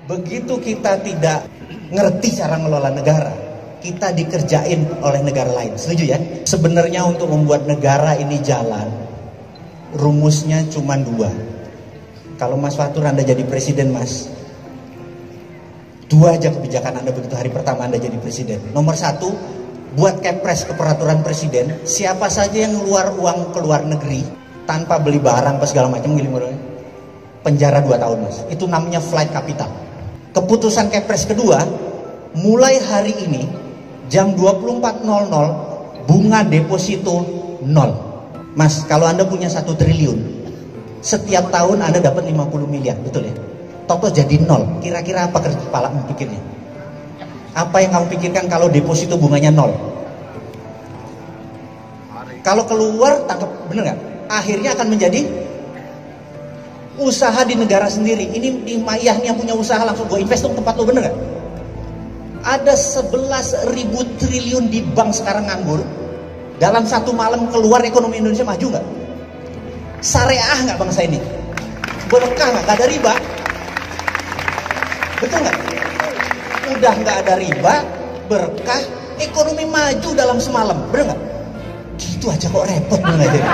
Begitu kita tidak ngerti cara ngelola negara, kita dikerjain oleh negara lain. Setuju ya? Sebenarnya untuk membuat negara ini jalan, rumusnya cuma dua. Kalau Mas Fatur Anda jadi presiden, Mas, dua aja kebijakan Anda begitu hari pertama Anda jadi presiden. Nomor satu, buat kepres ke peraturan presiden, siapa saja yang ngeluar uang ke luar negeri tanpa beli barang apa segala macam, penjara 2 tahun, Mas. Itu namanya flight capital. Keputusan kepres kedua, mulai hari ini jam 24.00 bunga deposito 0. Mas, kalau Anda punya 1 triliun, setiap tahun Anda dapat 50 miliar, betul ya? Toto jadi 0. Kira-kira apa kepala pikirnya? Apa yang kamu pikirkan kalau deposito bunganya 0? Kalau keluar, tangkap, bener nggak? Akhirnya akan menjadi usaha di negara sendiri. Ini di Mayahnya punya usaha, langsung gue invest dong tempat lo, bener gak? Ada 11.000 triliun di bank sekarang nganggur. Dalam 1 malam keluar, ekonomi Indonesia maju gak? Syariah gak bangsa ini? Berkah gak? Gak ada riba? Betul gak? Udah gak ada riba, berkah, ekonomi maju dalam semalam, bener gak? Gitu aja kok repot, bener gak?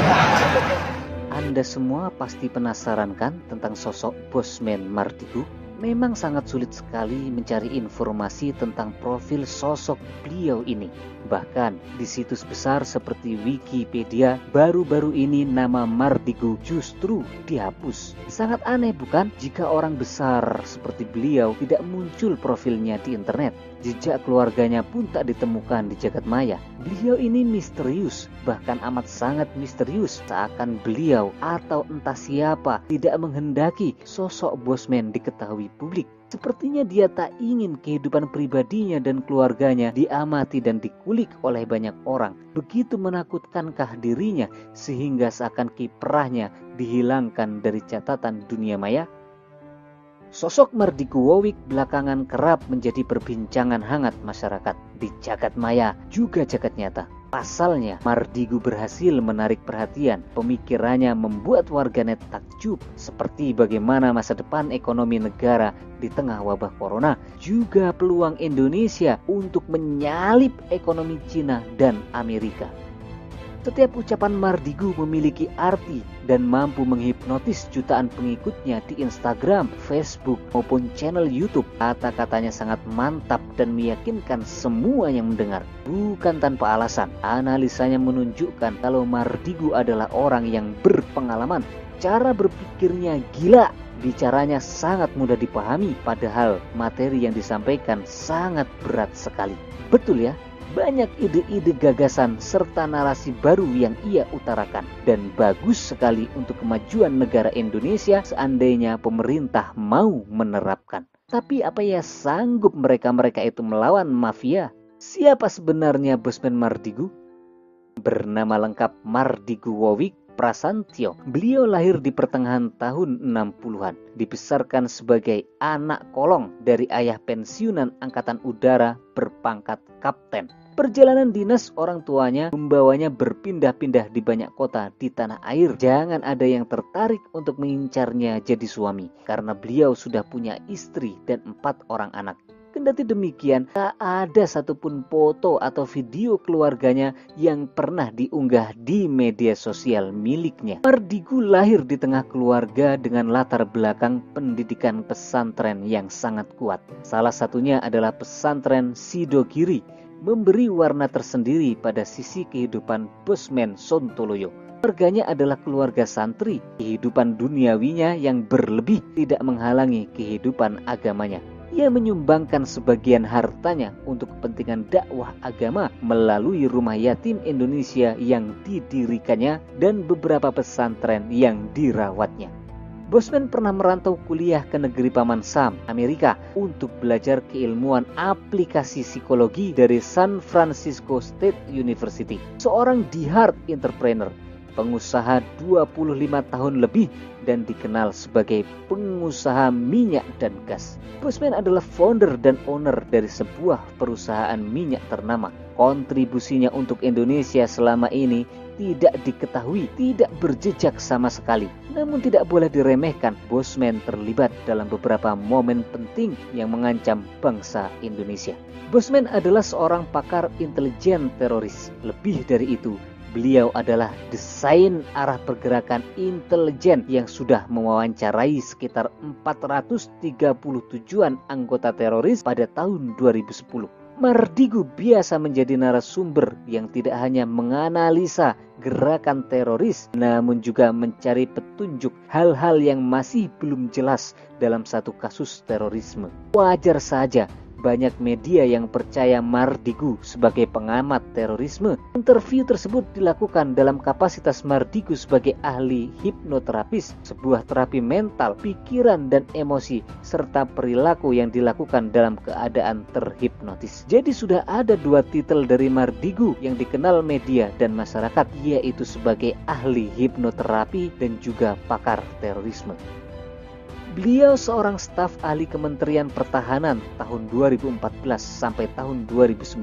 Anda semua pasti penasaran kan tentang sosok Bosman Mardigu? Memang sangat sulit sekali mencari informasi tentang profil sosok beliau ini. Bahkan di situs besar seperti Wikipedia, baru-baru ini nama Mardigu justru dihapus. Sangat aneh bukan jika orang besar seperti beliau tidak muncul profilnya di internet. Jejak keluarganya pun tak ditemukan di jagat maya. Beliau ini misterius, bahkan amat sangat misterius. Seakan beliau atau entah siapa tidak menghendaki sosok Bosman diketahui publik. Sepertinya dia tak ingin kehidupan pribadinya dan keluarganya diamati dan dikulik oleh banyak orang. Begitu menakutkankah dirinya sehingga seakan kiprahnya dihilangkan dari catatan dunia maya? Sosok Mardigu Wowik belakangan kerap menjadi perbincangan hangat masyarakat di jagat maya juga jagat nyata. Pasalnya, Mardigu berhasil menarik perhatian. Pemikirannya membuat warganet takjub, seperti bagaimana masa depan ekonomi negara di tengah wabah corona, juga peluang Indonesia untuk menyalip ekonomi Cina dan Amerika. Setiap ucapan Mardigu memiliki arti dan mampu menghipnotis jutaan pengikutnya di Instagram, Facebook, maupun channel YouTube. Kata-katanya sangat mantap dan meyakinkan semua yang mendengar. Bukan tanpa alasan, analisanya menunjukkan kalau Mardigu adalah orang yang berpengalaman. Cara berpikirnya gila, bicaranya sangat mudah dipahami, padahal materi yang disampaikan sangat berat sekali. Betul ya? Banyak ide-ide gagasan serta narasi baru yang ia utarakan dan bagus sekali untuk kemajuan negara Indonesia seandainya pemerintah mau menerapkan. Tapi apa ya sanggup mereka-mereka itu melawan mafia? Siapa sebenarnya Bosman Mardigu? Bernama lengkap Mardigu Wowik Prasantyo. Beliau lahir di pertengahan tahun 60-an. Dibesarkan sebagai anak kolong dari ayah pensiunan Angkatan Udara berpangkat kapten. Perjalanan dinas orang tuanya membawanya berpindah-pindah di banyak kota di tanah air. Jangan ada yang tertarik untuk mengincarnya jadi suami, karena beliau sudah punya istri dan 4 orang anak. Kendati demikian, tak ada satupun foto atau video keluarganya yang pernah diunggah di media sosial miliknya. Mardigu lahir di tengah keluarga dengan latar belakang pendidikan pesantren yang sangat kuat. Salah satunya adalah pesantren Sidogiri, memberi warna tersendiri pada sisi kehidupan Bosman Sontoloyo. Keluarganya adalah keluarga santri. Kehidupan duniawinya yang berlebih tidak menghalangi kehidupan agamanya. Ia menyumbangkan sebagian hartanya untuk kepentingan dakwah agama melalui rumah yatim Indonesia yang didirikannya dan beberapa pesantren yang dirawatnya. Bosman pernah merantau kuliah ke negeri Paman Sam, Amerika, untuk belajar keilmuan aplikasi psikologi dari San Francisco State University. Seorang die-hard entrepreneur, pengusaha 25 tahun lebih dan dikenal sebagai pengusaha minyak dan gas. Bosman adalah founder dan owner dari sebuah perusahaan minyak ternama. Kontribusinya untuk Indonesia selama ini tidak diketahui, tidak berjejak sama sekali. Namun tidak boleh diremehkan, Bosman terlibat dalam beberapa momen penting yang mengancam bangsa Indonesia. Bosman adalah seorang pakar intelijen teroris. Lebih dari itu, beliau adalah desain arah pergerakan intelijen yang sudah mewawancarai sekitar 437-an anggota teroris pada tahun 2010. Mardigu biasa menjadi narasumber yang tidak hanya menganalisa gerakan teroris, namun juga mencari petunjuk hal-hal yang masih belum jelas dalam satu kasus terorisme. Wajar saja banyak media yang percaya Mardigu sebagai pengamat terorisme. Interview tersebut dilakukan dalam kapasitas Mardigu sebagai ahli hipnoterapis, sebuah terapi mental, pikiran dan emosi, serta perilaku yang dilakukan dalam keadaan terhipnotis. Jadi sudah ada 2 titel dari Mardigu yang dikenal media dan masyarakat, yaitu sebagai ahli hipnoterapi dan juga pakar terorisme. Beliau seorang staf ahli Kementerian Pertahanan tahun 2014 sampai tahun 2019,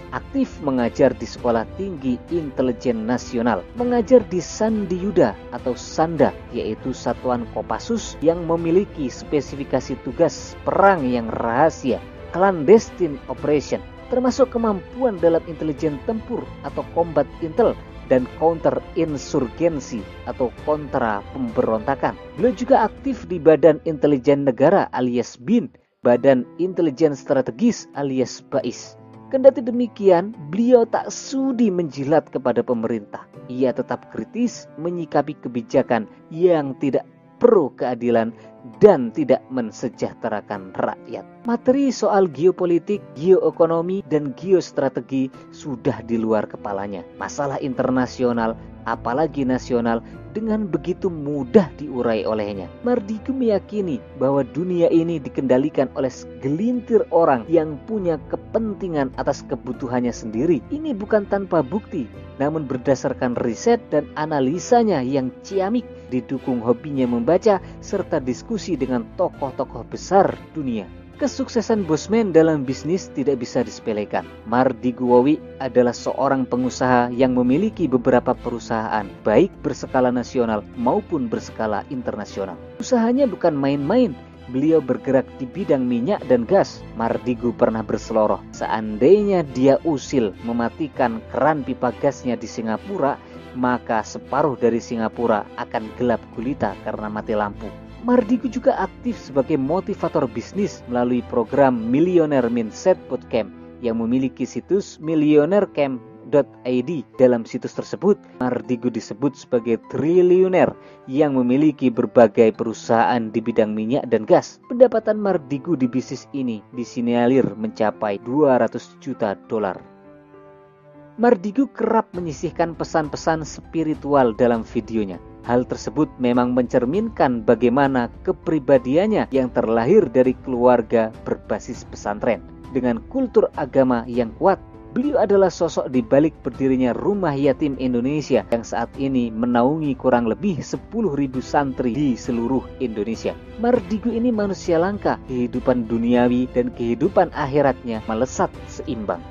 aktif mengajar di Sekolah Tinggi Intelijen Nasional, mengajar di Sandiyuda atau Sanda, yaitu satuan Kopassus yang memiliki spesifikasi tugas perang yang rahasia, clandestine operation, termasuk kemampuan dalam intelijen tempur atau combat intel, dan counter insurgensi atau kontra pemberontakan. Beliau juga aktif di Badan Intelijen Negara alias BIN, Badan Intelijen Strategis alias BAIS. Kendati demikian, beliau tak sudi menjilat kepada pemerintah. Ia tetap kritis menyikapi kebijakan yang tidak pro keadilan dan tidak mensejahterakan rakyat. Materi soal geopolitik, geoekonomi, dan geostrategi sudah di luar kepalanya. Masalah internasional, apalagi nasional, dengan begitu mudah diurai olehnya. Mardigu meyakini bahwa dunia ini dikendalikan oleh segelintir orang yang punya kepentingan atas kebutuhannya sendiri. Ini bukan tanpa bukti, namun berdasarkan riset dan analisanya yang ciamik, didukung hobinya membaca serta diskusi dengan tokoh-tokoh besar dunia. Kesuksesan Bosman dalam bisnis tidak bisa disepelekan. Mardigu Wowi adalah seorang pengusaha yang memiliki beberapa perusahaan, baik berskala nasional maupun berskala internasional. Usahanya bukan main-main. Beliau bergerak di bidang minyak dan gas. Mardigu pernah berseloroh, seandainya dia usil mematikan keran pipa gasnya di Singapura, maka separuh dari Singapura akan gelap gulita karena mati lampu. Mardigu juga aktif sebagai motivator bisnis melalui program Millionaire Mindset Bootcamp yang memiliki situs millionairecamp.id. Dalam situs tersebut, Mardigu disebut sebagai triliuner yang memiliki berbagai perusahaan di bidang minyak dan gas. Pendapatan Mardigu di bisnis ini disinyalir mencapai $200 juta. Mardigu kerap menyisihkan pesan-pesan spiritual dalam videonya. Hal tersebut memang mencerminkan bagaimana kepribadiannya yang terlahir dari keluarga berbasis pesantren. Dengan kultur agama yang kuat, beliau adalah sosok di balik berdirinya Rumah Yatim Indonesia yang saat ini menaungi kurang lebih 10.000 santri di seluruh Indonesia. Mardigu ini manusia langka, kehidupan duniawi dan kehidupan akhiratnya melesat seimbang.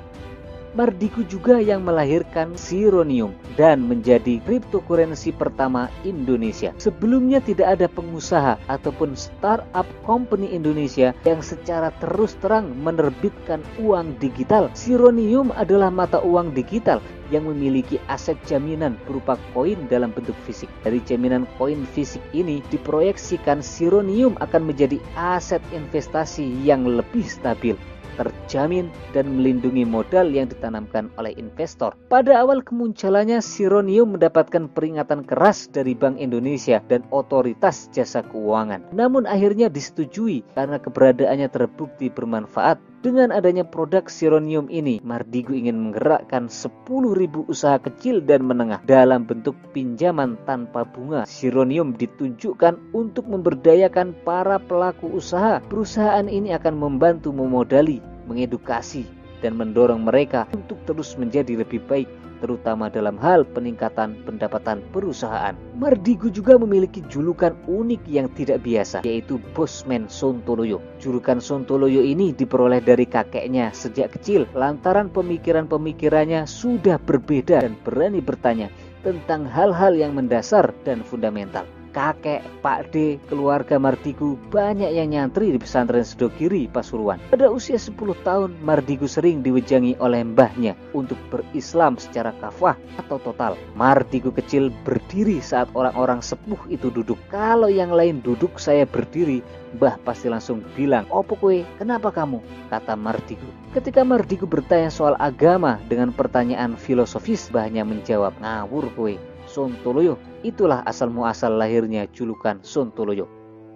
Mardigu juga yang melahirkan Sironium dan menjadi cryptocurrency pertama Indonesia. Sebelumnya tidak ada pengusaha ataupun startup company Indonesia yang secara terus terang menerbitkan uang digital. Sironium adalah mata uang digital yang memiliki aset jaminan berupa koin dalam bentuk fisik. Dari jaminan koin fisik ini diproyeksikan Sironium akan menjadi aset investasi yang lebih stabil, terjamin dan melindungi modal yang ditanamkan oleh investor. Pada awal kemunculannya, Sironium mendapatkan peringatan keras dari Bank Indonesia dan Otoritas Jasa Keuangan. Namun akhirnya disetujui karena keberadaannya terbukti bermanfaat. Dengan adanya produk Sironium ini, Mardigu ingin menggerakkan 10.000 usaha kecil dan menengah dalam bentuk pinjaman tanpa bunga. Sironium ditunjukkan untuk memberdayakan para pelaku usaha. Perusahaan ini akan membantu memodali, mengedukasi, dan mendorong mereka untuk terus menjadi lebih baik, terutama dalam hal peningkatan pendapatan perusahaan. Mardigu juga memiliki julukan unik yang tidak biasa, yaitu Bosman Sontoloyo. Julukan Sontoloyo ini diperoleh dari kakeknya sejak kecil, lantaran pemikiran-pemikirannya sudah berbeda dan berani bertanya tentang hal-hal yang mendasar dan fundamental. Kakek, Pak D, keluarga Mardigu banyak yang nyantri di pesantren Sedogiri, Pasuruan. Pada usia 10 tahun, Mardigu sering diwejangi oleh mbahnya untuk berislam secara kafah atau total. Mardigu kecil berdiri saat orang-orang sepuh itu duduk. Kalau yang lain duduk, saya berdiri. Mbah pasti langsung bilang, "Opo kowe, kenapa kamu?" kata Mardigu. Ketika Mardigu bertanya soal agama dengan pertanyaan filosofis, mbahnya menjawab, "Ngawur kowe, Sontoloyo." Itulah asal muasal lahirnya julukan Sontoloyo.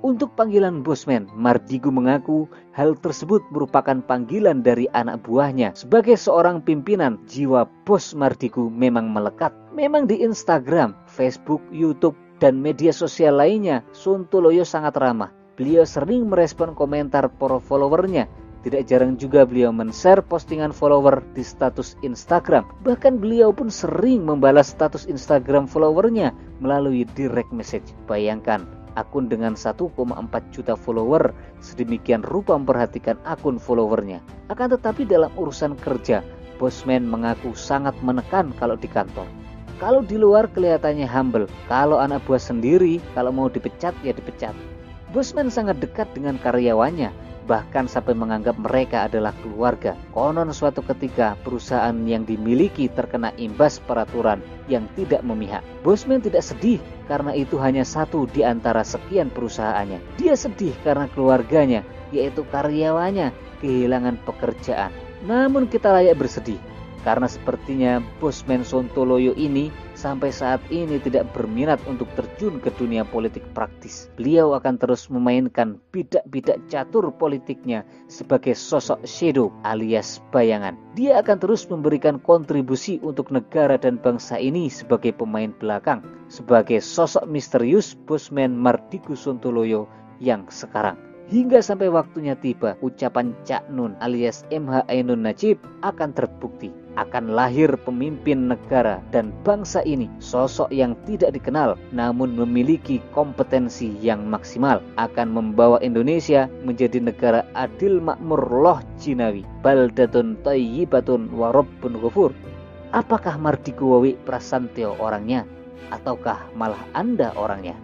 Untuk panggilan Bosman, Mardigu mengaku hal tersebut merupakan panggilan dari anak buahnya. Sebagai seorang pimpinan, jiwa bos Mardigu memang melekat. Memang di Instagram, Facebook, YouTube, dan media sosial lainnya, Sontoloyo sangat ramah. Beliau sering merespon komentar para followernya. Tidak jarang juga beliau men-share postingan follower di status Instagram. Bahkan beliau pun sering membalas status Instagram followernya melalui direct message. Bayangkan, akun dengan 1,4 juta follower sedemikian rupa memperhatikan akun followernya. Akan tetapi dalam urusan kerja, Bosman mengaku sangat menekan kalau di kantor. Kalau di luar kelihatannya humble, kalau anak buah sendiri, kalau mau dipecat ya dipecat. Bosman sangat dekat dengan karyawannya, bahkan sampai menganggap mereka adalah keluarga. Konon suatu ketika perusahaan yang dimiliki terkena imbas peraturan yang tidak memihak. Bosman tidak sedih karena itu hanya satu di antara sekian perusahaannya. Dia sedih karena keluarganya, yaitu karyawannya, kehilangan pekerjaan. Namun kita layak bersedih karena sepertinya Bosman Sontoloyo ini sampai saat ini tidak berminat untuk terjun ke dunia politik praktis. Beliau akan terus memainkan bidak-bidak catur politiknya sebagai sosok shadow alias bayangan. Dia akan terus memberikan kontribusi untuk negara dan bangsa ini sebagai pemain belakang, sebagai sosok misterius Bosman Mardigu Sontoloyo yang sekarang. Hingga sampai waktunya tiba, ucapan Cak Nun alias MH Ainun Najib akan terbukti. Akan lahir pemimpin negara dan bangsa ini, sosok yang tidak dikenal namun memiliki kompetensi yang maksimal, akan membawa Indonesia menjadi negara adil makmur loh jinawi, baldatun thayyibatun wa rabbun ghafur. Apakah Mardigu Wawi Prasantyo orangnya, ataukah malah Anda orangnya?